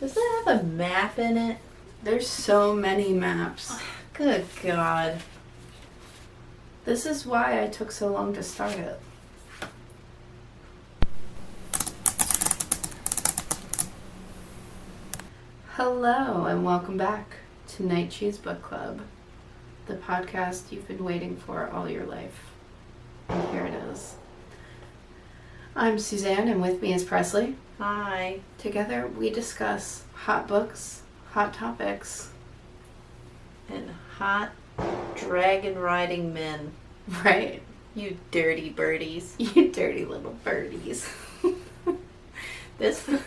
Does it have a map in it? There's so many maps. Good God. This is why I took so long to start it. Hello and welcome back to Night Cheese Book Club, the podcast you've been waiting for all your life. And here it is. I'm Suzanne and with me is Presley. Hi. Together we discuss hot books, hot topics, And hot dragon riding men. right? You dirty birdies. You dirty little birdies.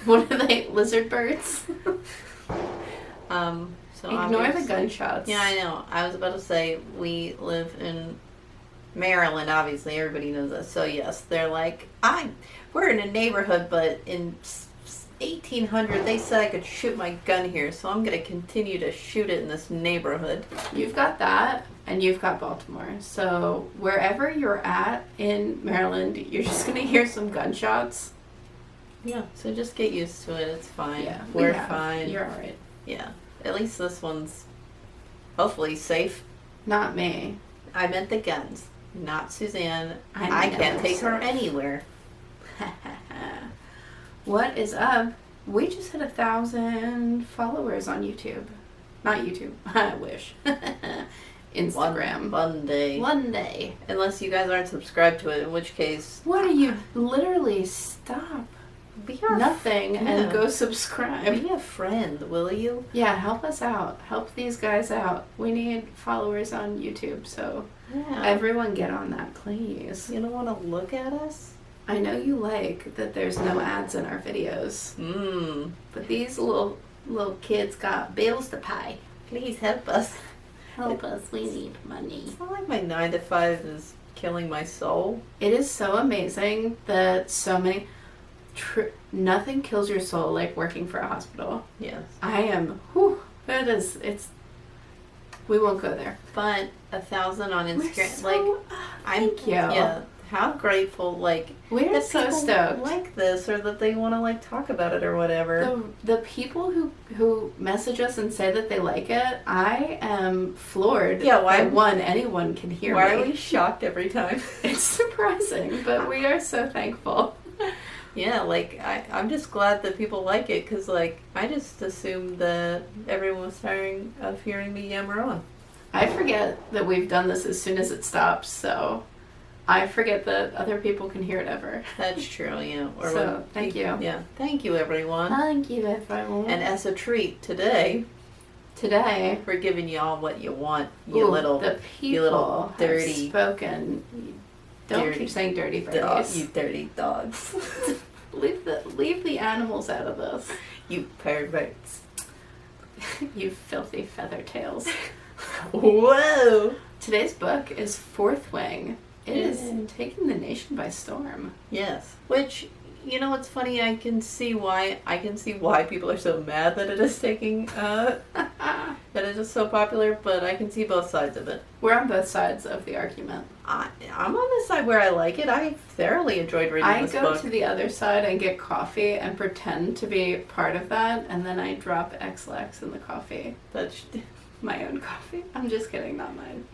What are they? Lizard birds? Ignore the gunshots. Yeah, I know. I was about to say we live in Maryland. Obviously, everybody knows that. So yes, they're like, we're in a neighborhood, but in 1800 they said I could shoot my gun here, so I'm gonna continue to shoot it in this neighborhood. You've got that, and you've got Baltimore. So wherever you're at in Maryland, you're just gonna hear some gunshots. Yeah. So just get used to it. It's fine. Yeah, we're fine. You're all right. Yeah. At least this one's hopefully safe. Not me. I meant the guns, not Suzanne. I I can't know, take her so- anywhere. What is up? We just hit 1,000 followers on YouTube. Not YouTube. I wish. Instagram. One day. One day. Unless you guys aren't subscribed to it, in which case, What are you? Literally stop be our nothing yeah. and go subscribe. Be a friend, will you? Yeah, help us out. Help these guys out. We need followers on YouTube, so Yeah. everyone get on that, please. You don't want to look at us? I know you like that there's no ads in our videos, but these little kids got bills to pay. Please help us. Help us, we need money. It's not like my 9 to 5 is killing my soul. It is so amazing that so many... nothing kills your soul like working for a hospital. Yes. I am... we won't go there. But 1,000 on We're Instagram, so, thank you. Yeah. How grateful, We're that so people stoked. like this, or that they want to talk about it or whatever. The people who message us and say that they like it, I am floored. Yeah, why- that anyone can hear Why me. are we shocked every time? It's surprising, but we are so thankful. Yeah, I'm just glad that people like it, because I just assumed that everyone was tiring of hearing me yammer on. I forget that we've done this as soon as it stops, so I forget that other people can hear it ever. That's true, yeah. So, thank you. Yeah, thank you, everyone. Thank you, everyone. And as a treat today, today, we're giving you all what you want, you ooh, little the people you little dirty have spoken. Don't dirty keep saying dirty birdies. you dirty dogs. Leave the animals out of this. You perverts. You filthy feather tails. Whoa! Today's book is Fourth Wing. It is Yay. taking the nation by storm. Yes. Which, you know what's funny? I can see why people are so mad that it is taking that it is so popular, but I can see both sides of it. We're on both sides of the argument. I'm on the side where I like it. I thoroughly enjoyed reading this book. I go to the other side and get coffee and pretend to be part of that, and then I drop X-Lax in the coffee. That's My own coffee. I'm just kidding, not mine.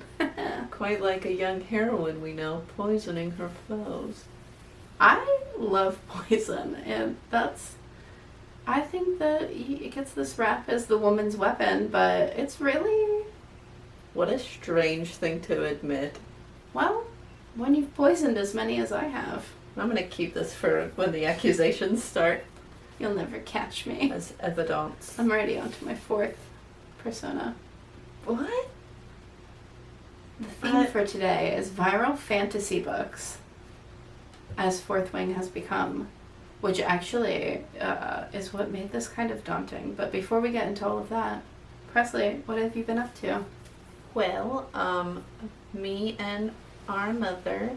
quite like a young heroine we know, poisoning her foes. I love poison, and I think that it gets this rap as the woman's weapon, but it's really, What a strange thing to admit. well, when you've poisoned as many as I have, I'm going to keep this for when the accusations start you'll never catch me. as evidence. I'm already on to my fourth persona. What? The theme for today is viral fantasy books, as Fourth Wing has become, which actually is what made this kind of daunting. But before we get into all of that, Presley, what have you been up to? Well, me and our mother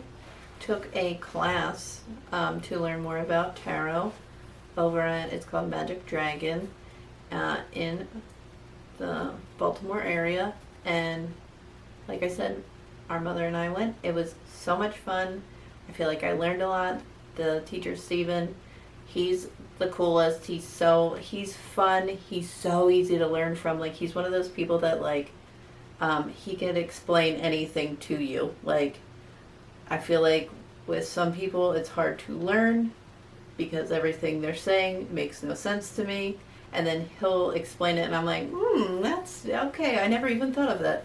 took a class to learn more about tarot over at, it's called Magic Dragon, in the Baltimore area. And like I said, our mother and I went. It was so much fun. I feel like I learned a lot. The teacher, Steven, He's the coolest. He's fun. He's so easy to learn from. Like, he's one of those people that, like, he can explain anything to you. Like, I feel like with some people it's hard to learn because everything they're saying makes no sense to me. And then he'll explain it and I'm like, that's okay. I never even thought of that.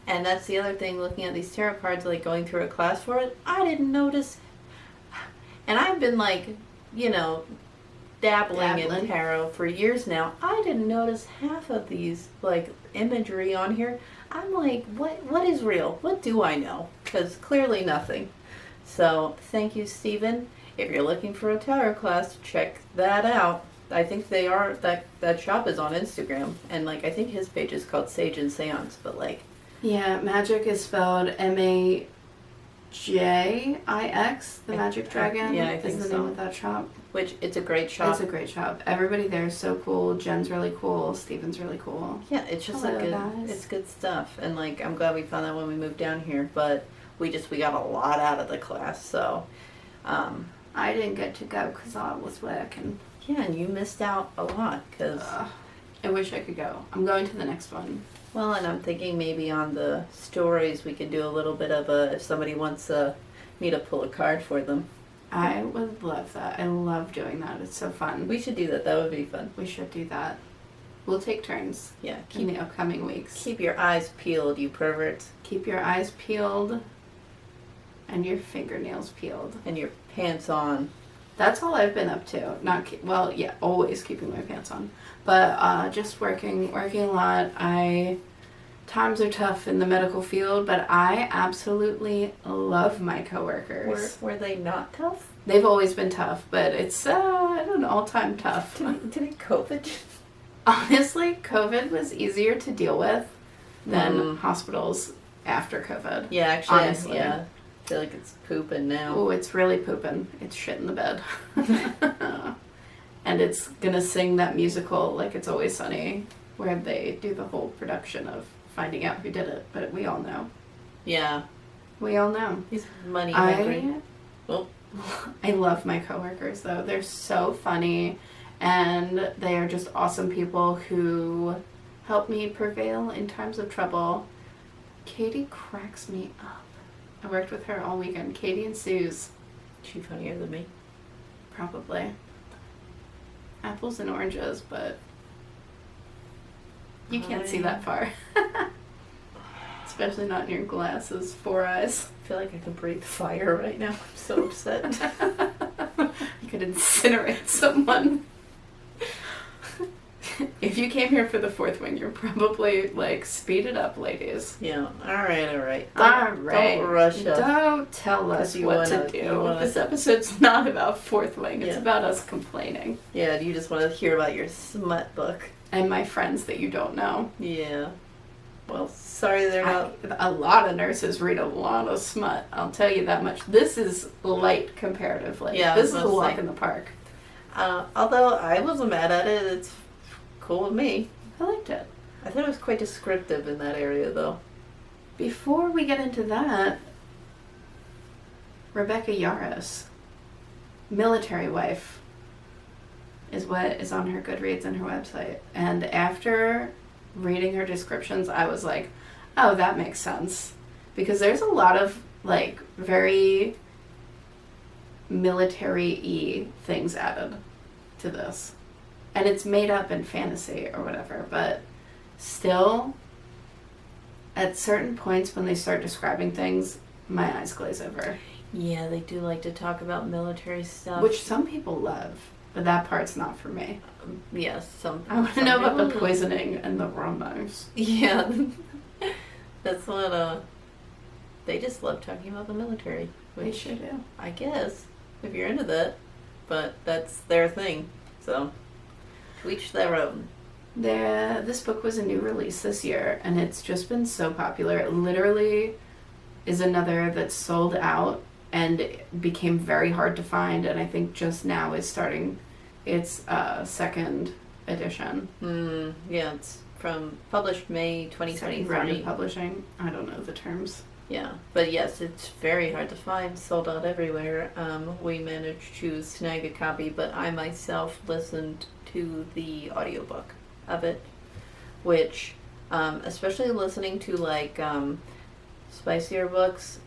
And that's the other thing, looking at these tarot cards, like going through a class for it, I didn't notice. And I've been like, you know, dabbling in tarot for years now. I didn't notice half of these, like, imagery on here. I'm like, what is real? What do I know? Because clearly nothing. So thank you, Stephen. If you're looking for a tarot class, check that out. I think they are, that shop is on Instagram. And, like, I think his page is called Sage and Seance, but, like... Yeah, magic is spelled Majix, the Magic Dragon. Yeah, I think is the name of that shop. Which, it's a great shop. It's a great shop. Everybody there is so cool. Jen's really cool. Steven's really cool. Yeah, it's just it's good stuff. And, like, I'm glad we found that when we moved down here. But we got a lot out of the class, so... I didn't get to go because I was working. Yeah, and you missed out a lot because... I wish I could go. I'm going to the next one. Well, and I'm thinking maybe on the stories we could do a little bit of if somebody wants me to pull a card for them. I would love that. I love doing that. It's so fun. We should do that. That would be fun. We should do that. We'll take turns. Yeah. In the upcoming weeks. Keep your eyes peeled, you perverts. Keep your eyes peeled and your fingernails peeled. And your pants on. That's all I've been up to. Always keeping my pants on. But just working a lot. Times are tough in the medical field, but I absolutely love my coworkers. Were they not tough? They've always been tough, but it's an all-time tough. Did COVID? Honestly, COVID was easier to deal with than hospitals after COVID. Yeah, actually, honestly. Yeah. I feel like it's pooping now. Oh, it's really pooping. It's shit in the bed. And it's gonna sing that musical, Like It's Always Sunny, where they do the whole production of finding out who did it, but we all know. Yeah. We all know. He's money hungry. I love my coworkers, though. They're so funny, and they are just awesome people who help me prevail in times of trouble. Katie cracks me up. I worked with her all weekend. Katie and Suze. She funnier than me? Probably. Apples and oranges, but you can't see that far. Especially not in your glasses, 4 eyes. I feel like I can breathe fire right now. I'm so upset. You could incinerate someone. If you came here for the fourth wing, you're probably like, speed it up, ladies. Yeah. All right. Don't rush us. Don't tell us what to do. This episode's not about fourth wing. It's about us complaining. Yeah, you just want to hear about your smut book. And my friends that you don't know. Yeah. Well, sorry they're not... A lot of nurses read a lot of smut. I'll tell you that much. This is light comparatively. Yeah, this is a walk in the park. Although I wasn't mad at it, it's cool with me. I liked it. I thought it was quite descriptive in that area, though. Before we get into that, Rebecca Yarros, military wife, is what is on her Goodreads and her website. And after reading her descriptions, I was like, oh, that makes sense. Because there's a lot of, like, very military-y things added to this. And it's made up in fantasy or whatever, but still, at certain points when they start describing things, my eyes glaze over. Yeah, they do like to talk about military stuff. Which some people love, but that part's not for me. Yes, I want to know about the poisoning and the rumors. Yeah. That's what, they just love talking about the military. They sure do. I guess, if you're into that. But that's their thing, so... To each their own. This book was a new release this year, and it's just been so popular. It literally is another that's sold out and became very hard to find, and I think just now is starting its second edition. Yeah, it's published May 2023. Second round of publishing. I don't know the terms. Yeah, but yes, it's very hard to find, sold out everywhere. We managed to snag a copy, but I myself listened to the audiobook of it, which, especially listening to like spicier books,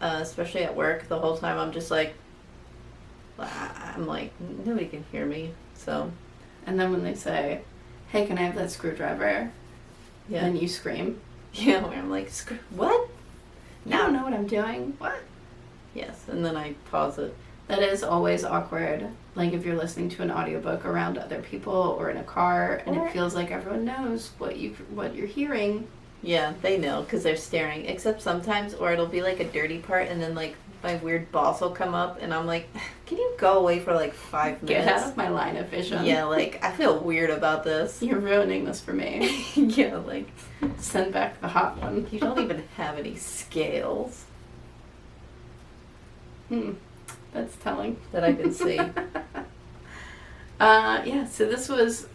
especially at work, the whole time I'm just like, I'm like, nobody can hear me, so. And then when they say, hey, can I have that screwdriver? Yeah. Then you scream. Yeah, where I'm like, what? You don't know what I'm doing? What? Yes, and then I pause it. That is always awkward. Like if you're listening to an audiobook around other people or in a car and it feels like everyone knows what you're hearing. Yeah, they know because they're staring. Except sometimes, or it'll be like a dirty part and then like my weird boss will come up and I'm like, can you go away for like 5 minutes? Get out of my line of vision. Yeah, like I feel weird about this. You're ruining this for me. Yeah, like send back the hot one. You don't even have any scales. That's telling. That I can see. Yeah, so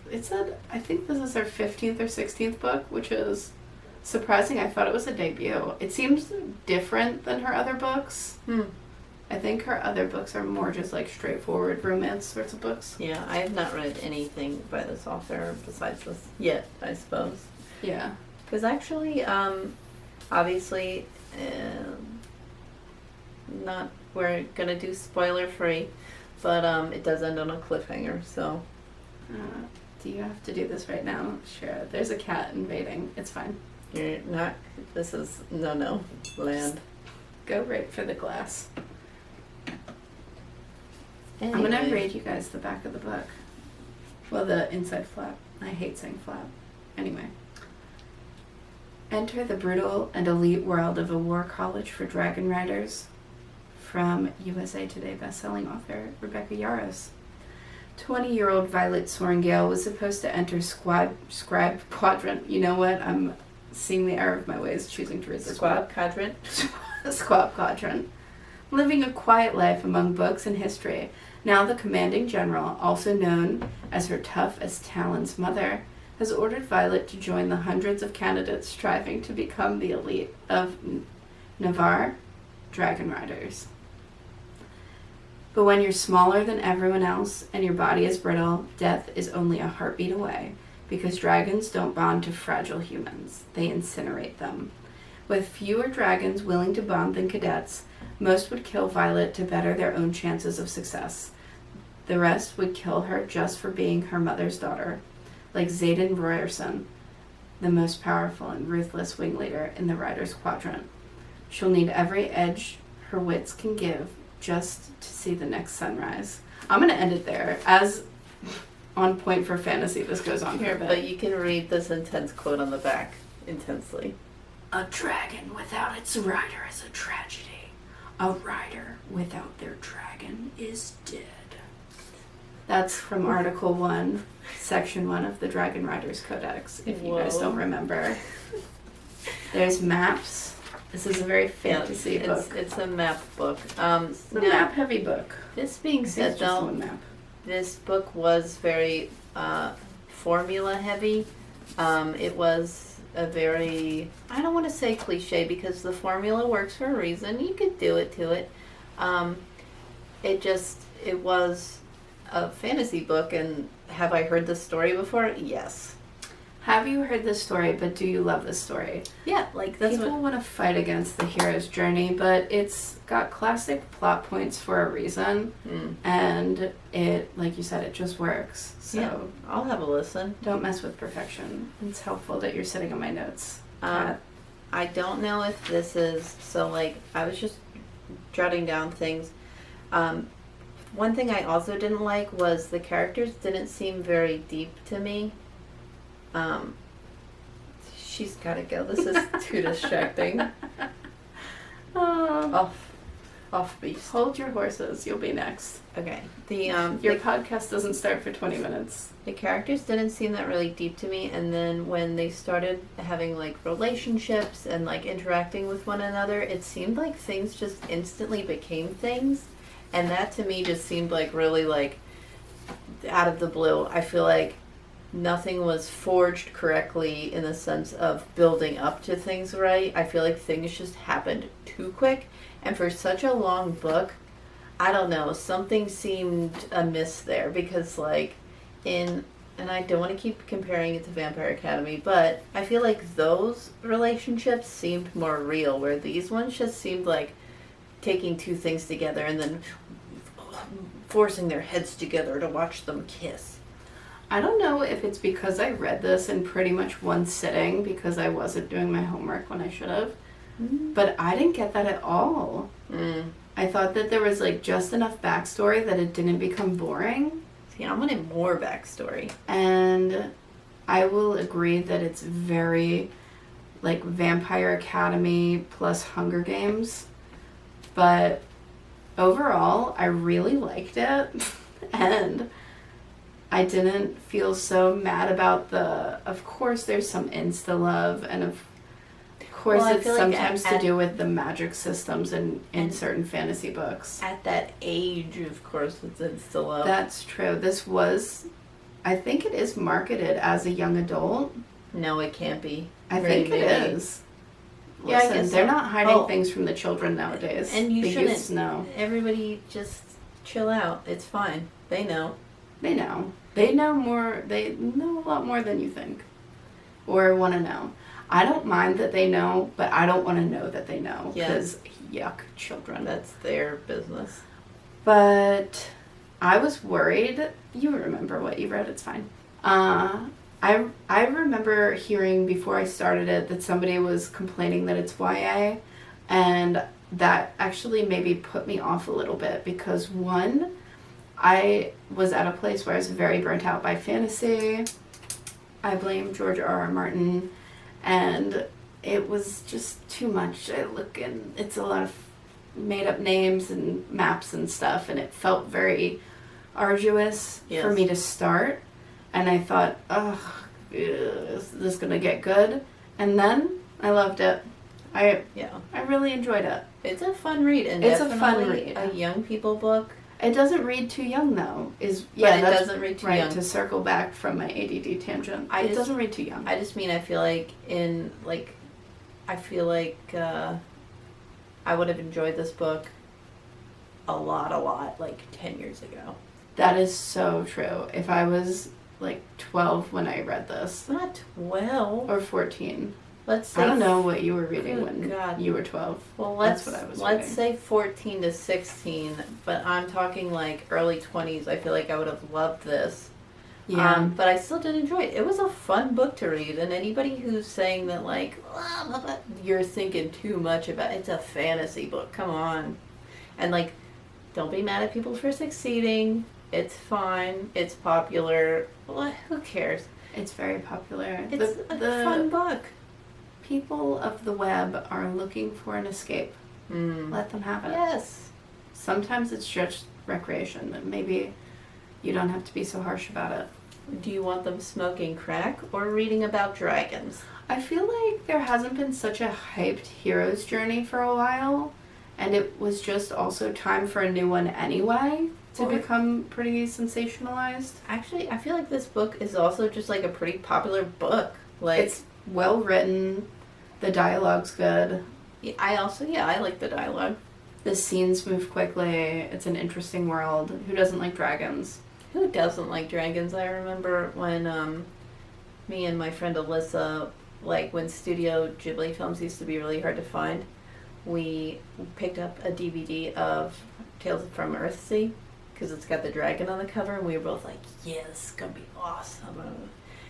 it said, I think this is our 15th or 16th book, which is surprising. I thought it was a debut. It seems different than her other books. I think her other books are more just like straightforward romance sorts of books. Yeah, I have not read anything by this author besides this yet, I suppose. Yeah. Because actually, obviously, we're gonna do spoiler free, but it does end on a cliffhanger, so. Do you have to do this right now? Sure. There's a cat invading. It's fine. You're not, this is no land. Just go right for the glass. Anyway. I'm gonna read you guys the back of the book. Well, the inside flap. I hate saying flap. Anyway. Enter the brutal and elite world of a war college for dragon riders. From USA Today bestselling author Rebecca Yarros. 20-year-old Violet Sorrengail was supposed to enter Scribe Quadrant. You know what? I'm seeing the error of my ways, choosing to read this Squab Quadrant. Squab Quadrant. Living a quiet life among books and history. Now the commanding general, also known as her tough-as-Talon's mother, has ordered Violet to join the hundreds of candidates striving to become the elite of Navarre dragon riders. But when you're smaller than everyone else and your body is brittle, death is only a heartbeat away, because dragons don't bond to fragile humans. They incinerate them. With fewer dragons willing to bond than cadets, most would kill Violet to better their own chances of success. The rest would kill her just for being her mother's daughter, like Xaden Royerson, the most powerful and ruthless wing leader in the Riders' Quadrant. She'll need every edge her wits can give just to see the next sunrise. I'm going to end it there. As on point for fantasy, this goes on for a bit. But you can read this intense quote on the back intensely. A dragon without its rider is a tragedy. A rider without their dragon is dead. That's from Article 1, Section 1 of the Dragon Riders Codex, if you guys don't remember. There's maps. This is a very fantasy book. It's a map book. It's a map-heavy book. This being said, though, this book was very formula-heavy. It was a very, I don't want to say cliche because the formula works for a reason. You could do it to it. It was a fantasy book, and have I heard this story before? Yes. Have you heard this story, but do you love this story? Yeah, like that's people want to fight against the hero's journey, but it's got classic plot points for a reason, and it, like you said, it just works. So yeah, I'll have a listen. Don't mess with perfection. It's helpful that you're sitting on my notes. I don't know if this is, so like, I was just jotting down things. One thing I also didn't like was the characters didn't seem very deep to me. She's gotta go. This is too distracting. Off beast. Hold your horses. You'll be next. Okay. Your podcast doesn't start for 20 minutes. The characters didn't seem that really deep to me, and then when they started having like relationships and like interacting with one another, it seemed like things just instantly became things, and that to me just seemed like really like out of the blue. I feel like nothing was forged correctly in the sense of building up to things right. I feel like things just happened too quick. And for such a long book, I don't know, something seemed amiss there because, like, and I don't want to keep comparing it to Vampire Academy, but I feel like those relationships seemed more real, where these ones just seemed like taking two things together and then forcing their heads together to watch them kiss. I don't know if it's because I read this in pretty much one sitting because I wasn't doing my homework when I should have, but I didn't get that at all. I thought that there was like just enough backstory that it didn't become boring. See, I wanted more backstory. And I will agree that it's very like Vampire Academy plus Hunger Games. But overall, I really liked it. And I didn't feel so mad about of course there's some insta love, and of course it's sometimes to do with the magic systems in certain fantasy books. At that age, of course, it's insta love. That's true. I think it is marketed as a young adult. No, it can't be. I think it is. Yeah, Listen, I guess they're so. not hiding things from the children nowadays. And you the shouldn't. youths know. Everybody just chill out. It's fine. They know. They know. They know more. They know a lot more than you think. Or want to know. I don't mind that they know, but I don't want to know that they know. Because, yuck, children. That's their business. But I was worried. You remember what you read. It's fine. I remember hearing before I started it that somebody was complaining that it's YA. And that actually maybe put me off a little bit. Because, one, I was at a place where I was very burnt out by fantasy. I blame George R.R. Martin. And it was just too much. I look and it's a lot of made up names and maps and stuff, and it felt very arduous for me to start. And I thought, is this gonna get good? And then I loved it. I really enjoyed it. It's a fun read, and it's definitely a fun read. A young people book. It doesn't read too young though. It doesn't read too young. To circle back from my ADD tangent, it doesn't read too young. I just mean I feel like I would have enjoyed this book a lot like 10 years ago. That is so true. If I was like 12 when I read this, Not 12. or 14. Let's say I don't know what you were reading Good when God. you were 12. Well, That's what I was let's reading. say 14 to 16, but I'm talking like early 20s. I feel like I would have loved this. Yeah. But I still did enjoy it. It was a fun book to read, and anybody who's saying that like you're thinking too much about it's a fantasy book. Come on, and like don't be mad at people for succeeding. It's fine. It's popular. Who cares? It's very popular. It's a fun book. People of the web are looking for an escape. Let them have it. Yes. Sometimes it's just recreation. Maybe you don't have to be so harsh about it. Do you want them smoking crack or reading about dragons? I feel like there hasn't been such a hyped hero's journey for a while, and it was just also time for a new one anyway to become pretty sensationalized. Actually, I feel like this book is also just like a pretty popular book. Like It's well written, the dialogue's good, I like the dialogue. the scenes move quickly, it's an interesting world. Who doesn't like dragons? Who doesn't like dragons? I remember when me and my friend Alyssa, like when Studio Ghibli films used to be really hard to find, we picked up a DVD of Tales from Earthsea because it's got the dragon on the cover, and we were both like, yeah, this is gonna be awesome.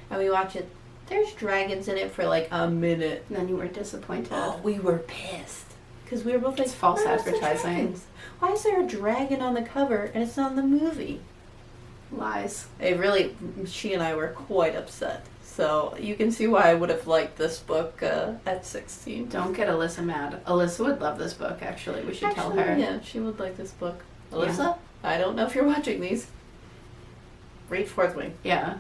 And we watch it. There's dragons in it for like a minute. And then you were disappointed. Oh, we were pissed. Because we were both like, It's false "Where's the advertising." dragons? Why is there a dragon on the cover and it's not in the movie? Lies. She and I were quite upset. So you can see why I would have liked this book at 16. Don't get Alyssa mad. Alyssa would love this book, actually. We should tell her. Yeah, she would like this book. Alyssa, Yeah. I don't know if you're watching these. Read Fourth Wing. Yeah.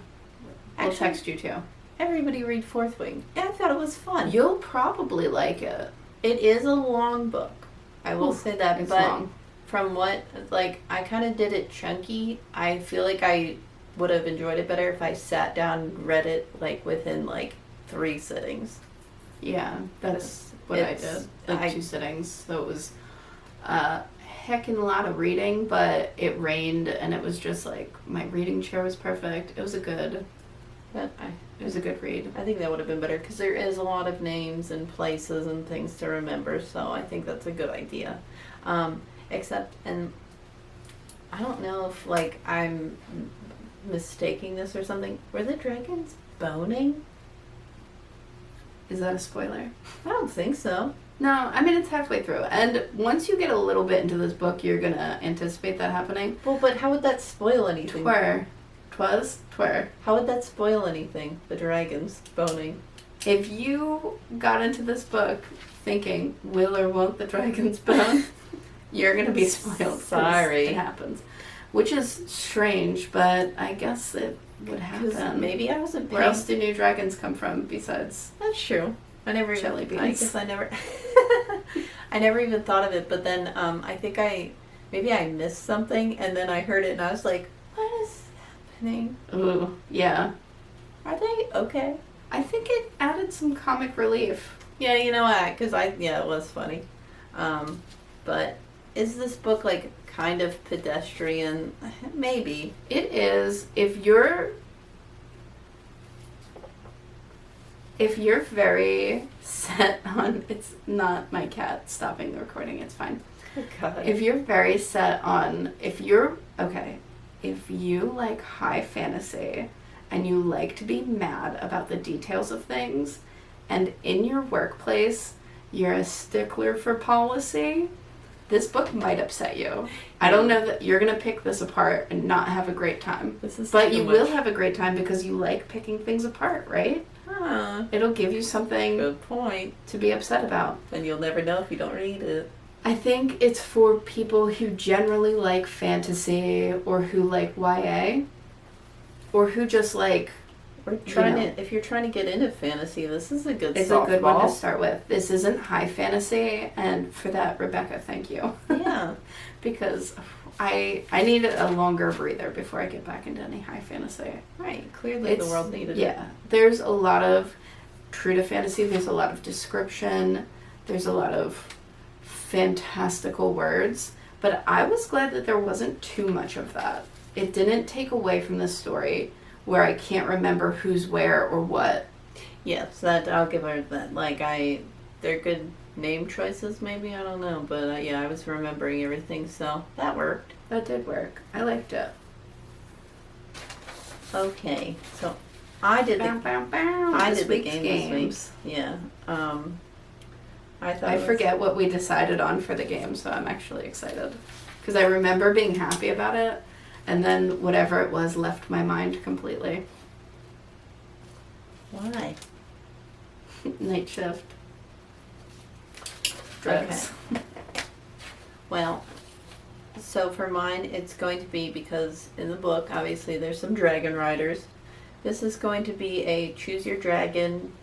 I'll Actually, text you too. Everybody read Fourth Wing. Yeah, I thought it was fun. You'll probably like it. It is a long book. I will say that. It's but long. from what, like, I kind of did it chunky. I feel like I would have enjoyed it better if I sat down and read it like within like 3 sittings. Yeah, that's what I did. Like 2 sittings. So it was a heckin' lot of reading, but it rained and it was just like my reading chair was perfect. It was a good read. I think that would have been better because there is a lot of names and places and things to remember, so I think that's a good idea. Except, and I don't know if like I'm mistaking this or something. Were the dragons boning? Is that a spoiler? I don't think so. No, I mean, it's halfway through. And once you get a little bit into this book, you're going to anticipate that happening. Well, but how would that spoil anything? Twere. How would that spoil anything? The dragons boning. If you got into this book thinking, will or won't the dragons bone, you're going to be spoiled. Sorry. It happens. Which is strange, but I guess it would happen. Maybe I wasn't Where else do new dragons come from besides... That's true. I never jelly even, beans. I guess I never I never even thought of it, but then I think maybe I missed something and then I heard it and I was like, what is happening? Ooh, yeah. Are they okay? I think it added some comic relief. Yeah, you know what? Because it was funny. But is this book like kind of pedestrian? Maybe. It is. If you're very set on, it's not my cat stopping the recording, it's fine. Oh God. If you're very set on, if you like high fantasy and you like to be mad about the details of things, and in your workplace you're a stickler for policy, this book might upset you. I don't know that you're going to pick this apart and not have a great time. But you will have a great time because you like picking things apart, right? It'll give you something Good point. to be upset about. And you'll never know if you don't read it. I think it's for people who generally like fantasy or who like YA or who just like... If you're trying to get into fantasy, this is a good It's a good one to start with. This isn't high fantasy, and for that, Rebecca, thank you. Yeah. Because I needed a longer breather before I get back into any high fantasy. Right. Clearly the world needed it. Yeah. There's a lot of true to fantasy. There's a lot of description. There's a lot of fantastical words. But I was glad that there wasn't too much of that. It didn't take away from the story where I can't remember who's where or what. Yes, that I'll give her that. Like they're good name choices, maybe, I don't know, but I was remembering everything, so that worked. That did work. I liked it. Okay, so I did the game this week. Yeah. I forget what we decided on for the game, so I'm actually excited because I remember being happy about it. And then whatever it was left my mind completely. Why? Night shift. Drugs. Okay. Well, so for mine, it's going to be, because in the book, obviously, there's some dragon riders. This is going to be a choose your dragon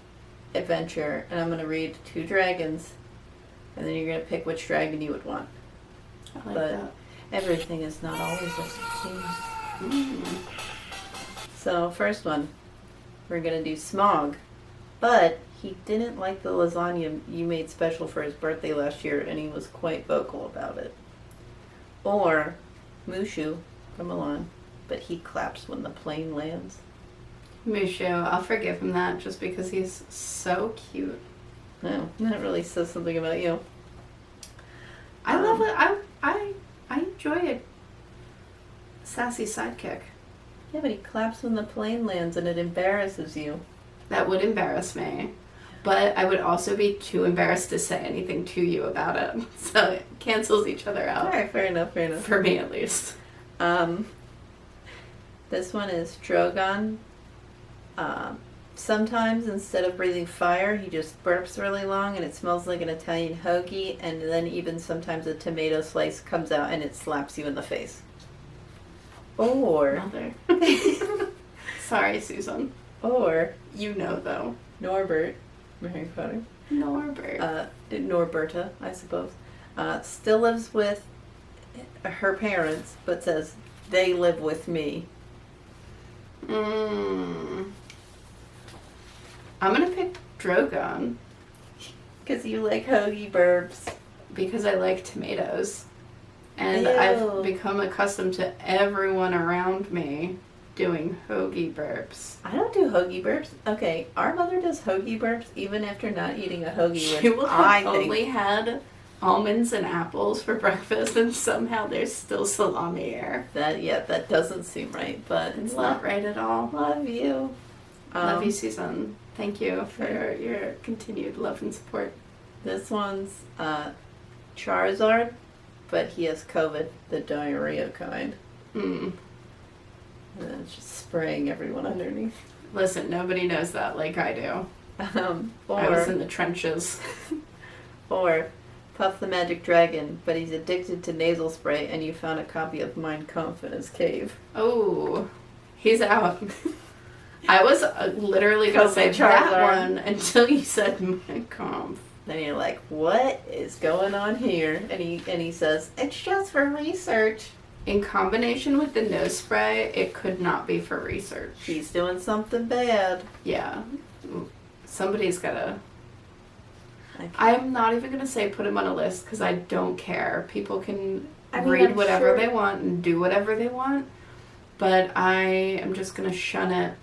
adventure, and I'm going to read 2 dragons, and then you're going to pick which dragon you would want. I like that. Everything is not always as it seems. So, first one, we're going to do Smog. But he didn't like the lasagna you made special for his birthday last year, and he was quite vocal about it. Or Mushu from Milan, but he claps when the plane lands. Mushu, I'll forgive him that just because he's so cute. No, that really says something about you. I love it. I enjoy a sassy sidekick. Yeah, but he claps when the plane lands and it embarrasses you. That would embarrass me. But I would also be too embarrassed to say anything to you about it. So it cancels each other out. Alright, fair enough. For me at least. This one is Drogon. Sometimes instead of breathing fire, he just burps really long and it smells like an Italian hoagie, and then even sometimes a tomato slice comes out and it slaps you in the face. Or... Mother. Sorry, Susan. Or... You know, though. Norbert. Harry Potter. Norbert. Norberta, I suppose. Still lives with her parents, but says, they live with me. I'm gonna pick Drogon. Because you like hoagie burps. Because I like tomatoes. And Ew. I've become accustomed to everyone around me doing hoagie burps. I don't do hoagie burps. Okay, our mother does hoagie burps even after not eating a hoagie. She will have only had almonds and apples for breakfast, and somehow there's still salami air. That doesn't seem right, but It's not right at all. Love you. Love you, Susan. Thank you for your continued love and support. This one's Charizard, but he has COVID, the diarrhea kind. And it's just spraying everyone underneath. Listen, nobody knows that like I do. I was in the trenches. Or Puff the Magic Dragon, but he's addicted to nasal spray, and you found a copy of Mein Kampf in his cave. Oh, he's out. I was literally going to say that one until you said Mein Kampf. Then you're like, what is going on here? And he says, it's just for research. In combination with the nose spray, it could not be for research. He's doing something bad. Yeah. Somebody's got to... I'm not even going to say put him on a list because I don't care. People can read whatever they want and do whatever they want. But I am just going to shun it.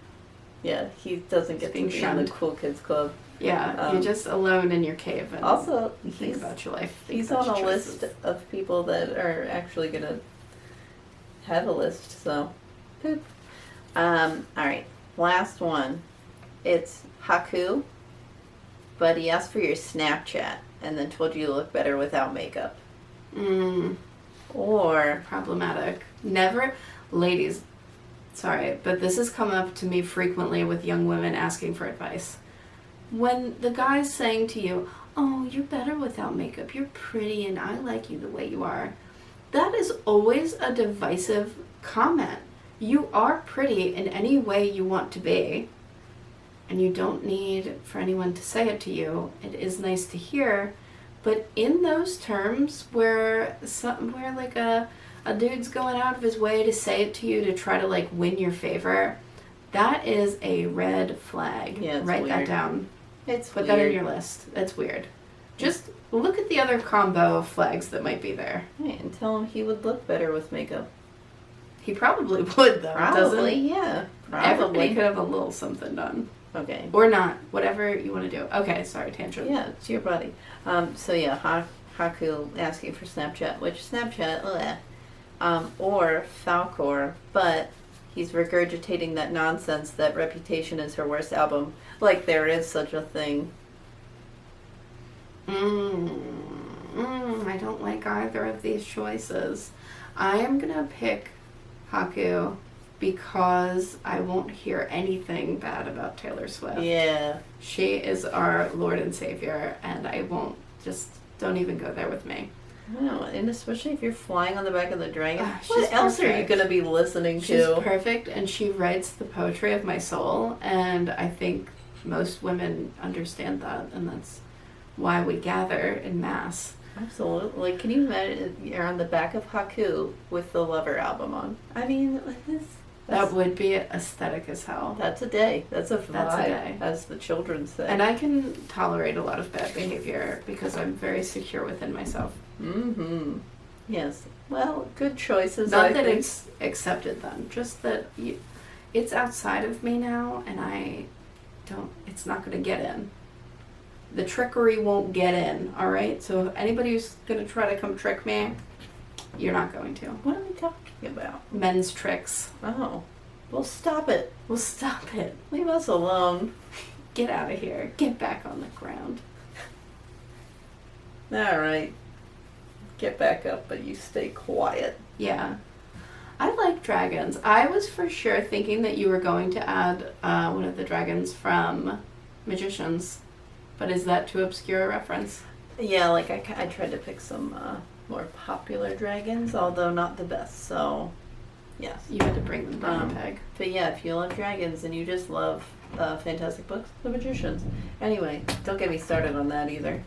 Yeah, he doesn't get to be in the cool kids club. Yeah, you're just alone in your cave and also think about your life. He's on a list of people that are actually going to have a list, so poop. Alright, last one. It's Haiku, but he asked for your Snapchat and then told you to look better without makeup. Or problematic. Never, ladies, sorry, but this has come up to me frequently with young women asking for advice. When the guy's saying to you, oh, you're better without makeup, you're pretty and I like you the way you are, that is always a divisive comment. You are pretty in any way you want to be, and you don't need for anyone to say it to you. It is nice to hear, but in those terms where like a dude's going out of his way to say it to you to try to like win your favor, that is a red flag. Yeah, write that down. Put that on your list. That's weird. Just look at the other combo of flags that might be there. Right, and tell him he would look better with makeup. He probably would, though. Probably, yeah. Probably. Everybody could have a little something done. Okay. Or not. Whatever you want to do. Okay, sorry, tangent. Yeah, it's your body. So yeah, Haiku asking for Snapchat, which Snapchat, or Falcor, but he's regurgitating that nonsense that Reputation is her worst album. Like there is such a thing. I don't like either of these choices. I am gonna pick Haiku because I won't hear anything bad about Taylor Swift. Yeah. She is our Lord and Savior, and I won't, don't even go there with me. No, and especially if you're flying on the back of the dragon. She's What else perfect. are you going to be listening to? She's perfect, and she writes the poetry of my soul, and I think most women understand that, and that's why we gather in mass. Absolutely. Can you imagine you're on the back of Haiku with the Lover album on? I mean, that would be aesthetic as hell. That's a day. That's a vibe, That's a day. as the children say. And I can tolerate a lot of bad behavior because I'm very secure within myself. Mm-hmm. Yes. Well, good choices. Not that it's accepted then, just that it's outside of me now, and it's not going to get in. The trickery won't get in, alright? So anybody who's going to try to come trick me, you're not going to. What are we talking about? Men's tricks. Oh. Well, stop it. Well, stop it. Leave us alone. Get out of here. Get back on the ground. Alright. Get back up, but you stay quiet. Yeah. I like dragons. I was for sure thinking that you were going to add one of the dragons from Magicians. But is that too obscure a reference? Yeah, like I tried to pick some more popular dragons, although not the best, so yes. You had to bring them down a peg. But yeah, if you love dragons and you just love fantastic books, The Magicians. Anyway, don't get me started on that either.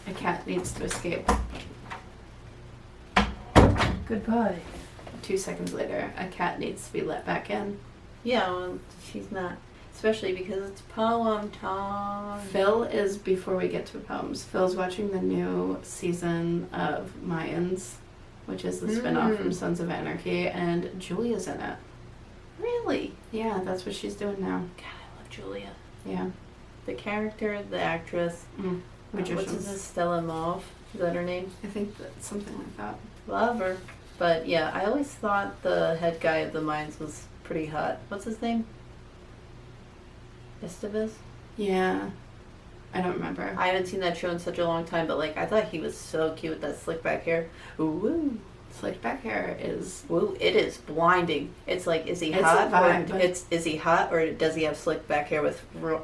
A cat needs to escape. Goodbye. 2 seconds later, a cat needs to be let back in. Yeah, well, she's not. Especially because it's poem time. Phil is, before we get to poems, Phil's watching the new season of Mayans, which is the spin-off from Sons of Anarchy, and Julia's in it. Really? Yeah, that's what she's doing now. God, I love Julia. Yeah. The character, the actress. Magicians. What's this? Stella Mauve? Is that her name? I think that's something like that. Love her. But yeah, I always thought the head guy of the mines was pretty hot. What's his name? Estevez? Yeah. I don't remember. I haven't seen that show in such a long time, but like I thought he was so cute with that slick back hair. Ooh. Slicked back hair is... Woo, it is blinding. It's like, is he It's hot? a vibe, Or but- is he hot, or does he have slick back hair with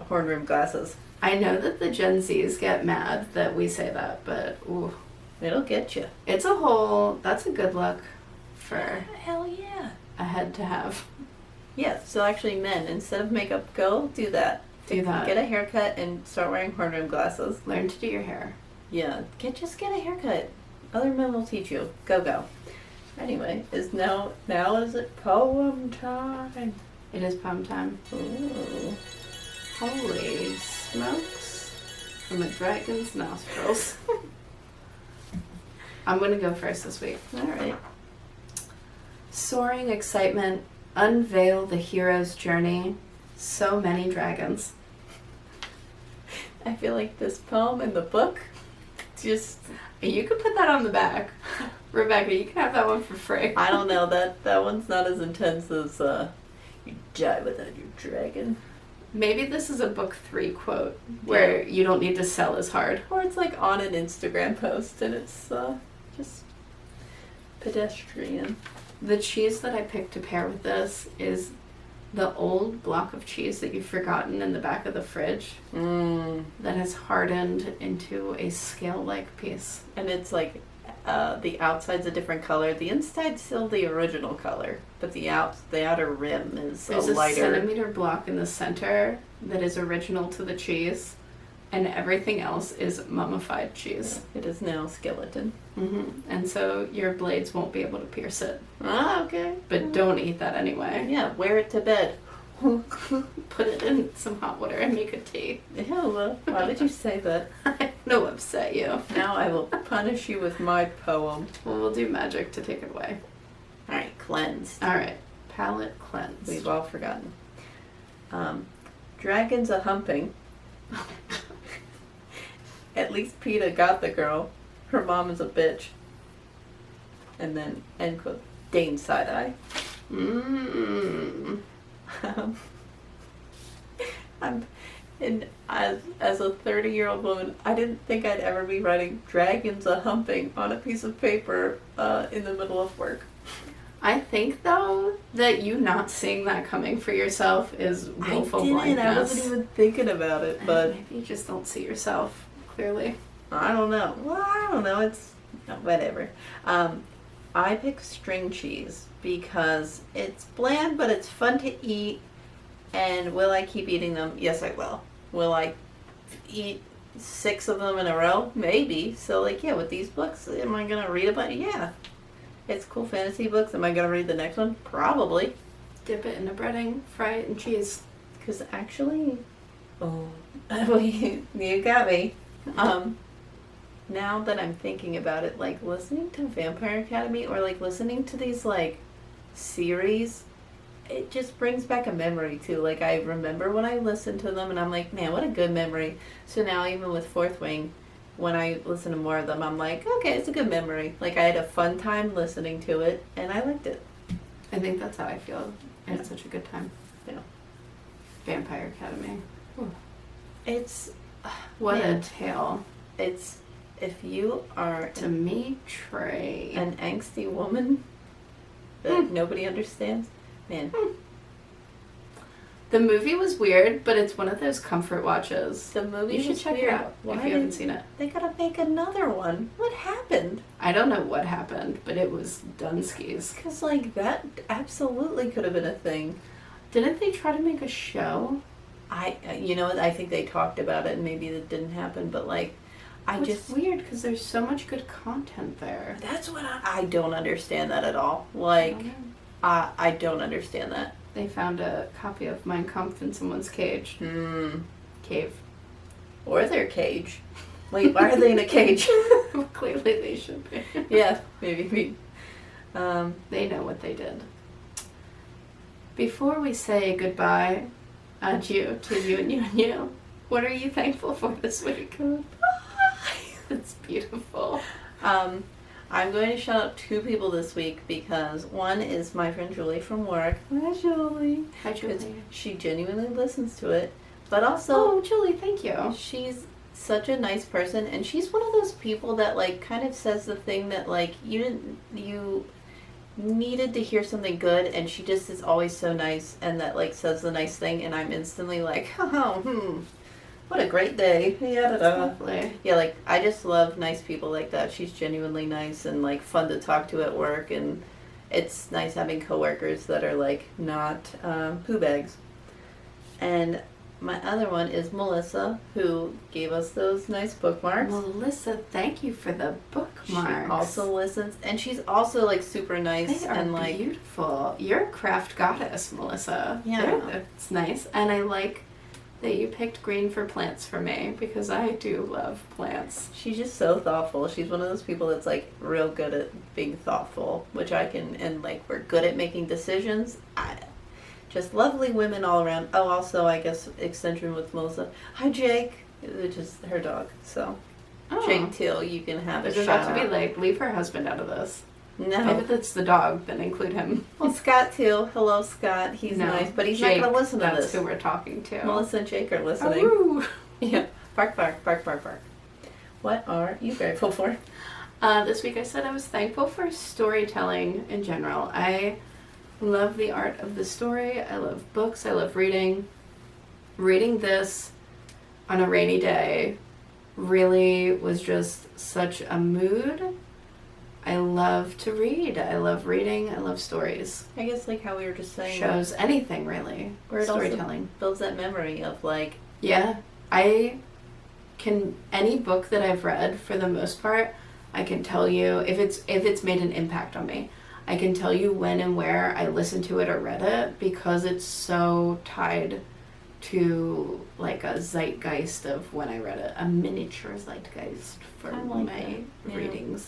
horn rimmed glasses? I know that the Gen Zs get mad that we say that, but ooh. It'll get you. It's a whole... That's a good look for Hell yeah. a head to have. Yeah, so actually men, instead of makeup, go do that. Do that. Get a haircut and start wearing horn rimmed glasses. Learn to do your hair. Yeah, just get a haircut. Other men will teach you. Go. Anyway, now is it poem time? It is poem time. Ooh. Holy smokes. From a dragon's nostrils. I'm going to go first this week. Alright. Soaring excitement, unveil the hero's journey. So many dragons. I feel like this poem and the book just... You could put that on the back. Rebecca, you can have that one for free. I don't know, that one's not as intense as you die without your dragon. Maybe this is a book 3 quote where you don't need to sell as hard. Or it's like on an Instagram post and it's just pedestrian. The cheese that I picked to pair with this is the old block of cheese that you've forgotten in the back of the fridge that has hardened into a scale-like piece. And it's like the outside's a different color. The inside's still the original color, but the outer rim is There's a lighter. a centimeter block in the center that is original to the cheese, and everything else is mummified cheese. It is now skeleton. And so your blades won't be able to pierce it. Ah, okay. But don't eat that anyway. Yeah, wear it to bed. Put it in some hot water and make a tea. Ew, why did you say that? I know upset you. Now I will punish you with my poem. Well, we'll do magic to take it away. Alright, cleansed. Alright, palate cleanse. We've all forgotten. Dragons a humping. At least PETA got the girl. Her mom is a bitch. And then, end quote, Dane side-eye. As a 30-year-old woman, I didn't think I'd ever be writing dragons a humping on a piece of paper in the middle of work. I think, though, that you not seeing that coming for yourself is willful blindness. I wasn't even thinking about it, but... Maybe you just don't see yourself clearly. I don't know. Well, I don't know. It's... whatever. I pick string cheese because it's bland, but it's fun to eat. And will I keep eating them? Yes, I will. Will I eat 6 of them in a row? Maybe. So, like, yeah, with these books, am I going to read about it? Yeah. It's cool fantasy books. Am I going to read the next one? Probably. Dip it in a breading, fry it in cheese. Because actually... Oh. You got me. Now that I'm thinking about it, like, listening to Vampire Academy or, like, listening to these, like, series... It just brings back a memory too. Like I remember when I listened to them and I'm like, man, what a good memory. So now even with Fourth Wing, when I listen to more of them, I'm like, okay, it's a good memory. Like I had a fun time listening to it and I liked it. I think that's how I feel. I had such a good time. Yeah. Vampire Academy. It's What man, a tale. It's if you are To me, Trey. an angsty woman that nobody understands. Man, The movie was weird, but it's one of those comfort watches. the movie You should was check weird. it out Why if you haven't did seen it. they gotta make another one? What happened? I don't know what happened, but it was Dunskies. Because like that absolutely could have been a thing. Didn't they try to make a show? You know what? I think they talked about it and maybe that didn't happen, but like, It's weird because there's so much good content there. that's what I don't understand that at all. Like, I don't understand that. they found a copy of Mein Kampf in someone's cage. Cave. Or their cage. Wait, why are they in a cage? Well, clearly they should be. Yeah, maybe. They know what they did. Before we say goodbye, adieu to you and you and you, what are you thankful for this week? That's beautiful. I'm going to shout out 2 people this week because one is my friend Julie from work. Hi, Julie. Hi, Julie. She genuinely listens to it. But also... Oh, Julie, thank you. She's such a nice person, and she's one of those people that, like, kind of says the thing that, like, you needed to hear something good, and she just is always so nice, and that, like, says the nice thing, and I'm instantly like, what a great day. Lovely. Yeah, like, I just love nice people like that. She's genuinely nice and, like, fun to talk to at work, and it's nice having coworkers that are, like, not poo bags. And my other one is Melissa, who gave us those nice bookmarks. Melissa, thank you for the bookmarks. She also listens, and she's also, like, super nice. They are and like beautiful. You're a craft goddess, Melissa. Yeah. It's nice. And I like that you picked green for plants for me, because I do love plants. She's just so thoughtful. She's one of those people that's, like, real good at being thoughtful, which I can, and, like, we're good at making decisions. Just lovely women all around. Oh, also, I guess, extension with Melissa. Hi, Jake, which is her dog. So, Jake Till, you can have a shout out. There's about to be like, leave her husband out of this. No. Maybe that's the dog, then include him. Well, Scott, too. Hello, Scott. He's nice, but he's Jake, not going to listen to this. That's who we're talking to. Melissa and Jake are listening. Ooh. Yeah. Bark, bark, bark, bark, bark. What are you grateful for? This week I said I was thankful for storytelling in general. I love the art of the story. I love books. I love reading. Reading this on a rainy day really was just such a mood. I love to read. I love reading. I love stories. I guess, like, how we were just saying. Shows, anything really. Where it storytelling. Also builds that memory of, like... Yeah. Any book that I've read, for the most part, I can tell you, if it's made an impact on me, I can tell you when and where I listened to it or read it, because it's so tied to, like, a zeitgeist of when I read it. A miniature zeitgeist for my readings.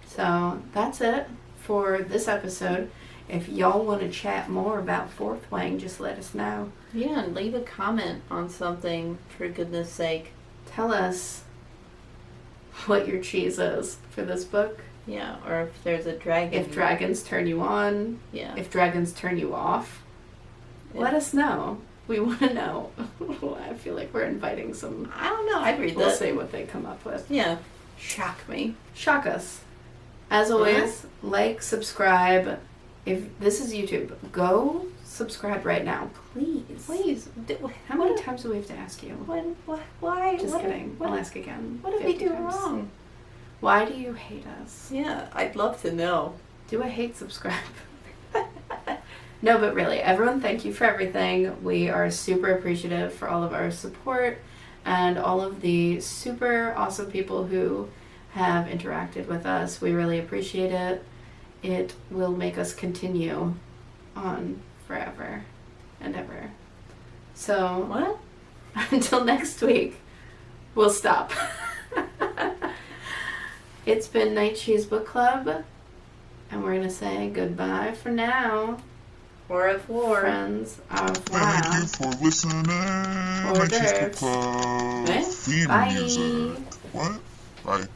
So that's it for this episode. If y'all want to chat more about Fourth Wing, just let us know. Yeah, and leave a comment on something, for goodness sake. Tell us what your cheese is for this book. Yeah, or if there's a dragon. If dragons turn you on. Yeah. If dragons turn you off. Yeah. Let us know. We want to know. I feel like we're inviting some... I don't know. I'd read that. We'll see what they come up with. Yeah. Shock me. Shock us. As always, like, subscribe. If this is YouTube, go subscribe right now. Please. Please. How many times do we have to ask you? Why? Just kidding. I'll ask again. What did we do wrong? Why do you hate us? Yeah, I'd love to know. Do I hate subscribe? No, but really, everyone, thank you for everything. We are super appreciative for all of our support and all of the super awesome people who have interacted with us. We really appreciate it. It will make us continue on forever and ever. So, what? Until next week, we'll stop. It's been Night Cheese Book Club, and we're going to say goodbye for now. Au revoir. Friends, au revoir. Thank you for listening. Hors Night Cheese Book d'oeuvres. Club. Eh? Theme Bye. music. What? Bye.